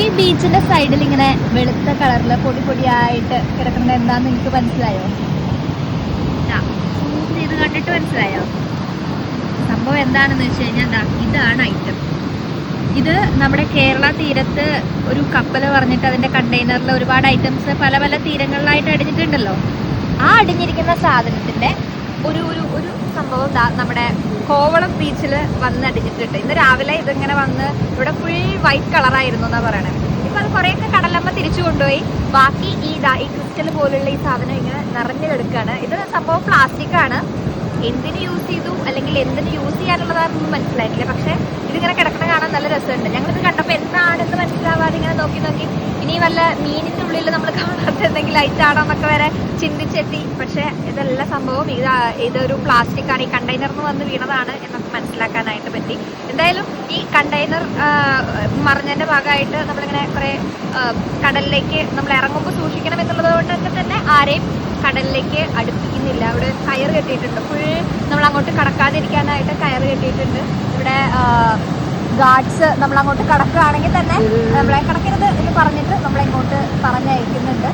ഈ ബീച്ചിന്റെ സൈഡിൽ ഇങ്ങനെ വെളുത്ത കളറില് പൊടി പൊടിയായിട്ട് കിടക്കുന്നത് എന്താന്ന് നിങ്ങൾക്ക് മനസ്സിലായോ? ഇത് കണ്ടിട്ട് മനസ്സിലായോ? സംഭവം എന്താണെന്ന് വെച്ച് കഴിഞ്ഞാൽ ഇതാണ് ഐറ്റം. ഇത് നമ്മുടെ കേരള തീരത്ത് ഒരു കപ്പൽ പറഞ്ഞിട്ട് അതിന്റെ കണ്ടെയ്നറിൽ ഒരുപാട് ഐറ്റംസ് പല പല തീരങ്ങളിലായിട്ട് അടിഞ്ഞിട്ടുണ്ടല്ലോ. ആ അടിഞ്ഞിരിക്കുന്ന സാധനത്തിന്റെ ഒരു ഒരു ഒരു സംഭവം നമ്മുടെ കോവളം ബീച്ചിൽ വന്ന് അടിഞ്ഞിട്ടുണ്ട്. ഇന്ന് രാവിലെ ഇതിങ്ങനെ വന്ന് ഇവിടെ ഫുൾ വൈറ്റ് കളറായിരുന്നു എന്നാ പറയണേ. ഇപ്പൊ അത് കുറെയൊക്കെ കടലമ്മ തിരിച്ചു കൊണ്ടുപോയി ബാക്കി ഈ ക്രിസ്റ്റൽ പോലുള്ള ഈ സാധനം ഇങ്ങനെ നിറഞ്ഞു കിടക്കുകയാണ്. ഇത് സംഭവം പ്ലാസ്റ്റിക് ആണ്. എന്തിന് യൂസ് ചെയ്തു അല്ലെങ്കിൽ എന്തിന് യൂസ് ചെയ്യാനുള്ളതാണെന്നൊന്നും മനസ്സിലായിട്ടില്ല. പക്ഷെ ഇതിങ്ങനെ കിടക്കണ കാണാൻ നല്ല രസമുണ്ട്. ഞങ്ങളിത് കണ്ടപ്പോൾ എന്താണെന്ന് മനസ്സിലാവാതെ ഇങ്ങനെ നോക്കി നോക്കി ഇനി വല്ല മീനിന്റെ ഉള്ളിൽ നമ്മൾ കാണാത്ത എന്തെങ്കിലും ഐറ്റാണോ എന്നൊക്കെ വരെ ചിന്തിച്ചെത്തി. പക്ഷെ ഇതെല്ലാം സംഭവം ഇതൊരു പ്ലാസ്റ്റിക് ആണ്, ഈ കണ്ടെയ്നറിന് വന്ന് വീണതാണ് എന്നൊക്കെ മനസ്സിലാക്കാനായിട്ട് പറ്റി. എന്തായാലും ഈ കണ്ടെയ്നർ മറിഞ്ഞതിന്റെ ഭാഗമായിട്ട് നമ്മളിങ്ങനെ കുറെ കടലിലേക്ക് നമ്മൾ ഇറങ്ങുമ്പോൾ സൂക്ഷിക്കണം എന്നുള്ളത് കൊണ്ടൊക്കെ തന്നെ ആരെയും കടലിലേക്ക് അടുപ്പിക്കുന്നില്ല. ഇവിടെ കയർ കെട്ടിയിട്ടുണ്ട്. ഫുൾ നമ്മൾ അങ്ങോട്ട് കടക്കാതിരിക്കാനായിട്ട് കയർ കെട്ടിയിട്ടുണ്ട്. ഇവിടെ ഗാർഡ്സ് നമ്മൾ അങ്ങോട്ട് കടക്കുകയാണെങ്കിൽ തന്നെ നമ്മളെ കടക്കരുത് എന്ന് പറഞ്ഞിട്ട് നമ്മളെങ്ങോട്ട് പറഞ്ഞയക്കുന്നുണ്ട്.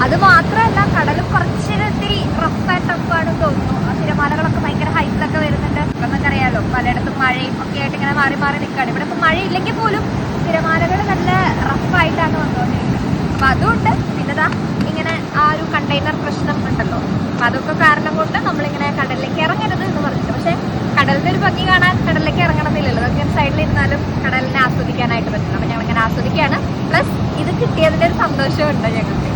അത് മാത്രമല്ല കടലും കുറച്ചിരി റഫ് ആൻഡ് ടഫാണെന്ന് തോന്നുന്നു. തിരമാലകളൊക്കെ ഭയങ്കര ഹൈറ്റിലൊക്കെ വരുന്നുണ്ട്. നമുക്കറിയാലോ പലയിടത്തും മഴയും ഒക്കെ ആയിട്ട് ഇങ്ങനെ മാറി മാറി നിൽക്കുകയാണ്. ഇവിടെ ഇപ്പം മഴയില്ലെങ്കിൽ പോലും തിരമാലകൾ നല്ല റഫായിട്ടാണ് വന്നുകൊണ്ടിരിക്കുന്നത്. അപ്പം അതുകൊണ്ട് പിന്നെതാ ഇങ്ങനെ ആ ഒരു കണ്ടെയ്നർ പ്രശ്നം ഉണ്ടല്ലോ. അപ്പം അതൊക്കെ കാരണം കൊണ്ട് നമ്മളിങ്ങനെ കടലിലേക്ക് ഇറങ്ങരുത് എന്ന് പറഞ്ഞിട്ട്. പക്ഷേ കടലിൻ്റെ ഒരു ഭംഗി കാണാൻ കടലിലേക്ക് ഇറങ്ങണമെന്നില്ലല്ലോ. നമുക്ക് സൈഡിലിരുന്നാലും കടലിനെ ആസ്വദിക്കാനായിട്ട് പറ്റില്ല. അപ്പം ഞങ്ങളിങ്ങനെ ആസ്വദിക്കുകയാണ്. പ്ലസ് ഇത് കിട്ടിയതിൻ്റെ ഒരു സന്തോഷമുണ്ട് ഞങ്ങൾക്ക്.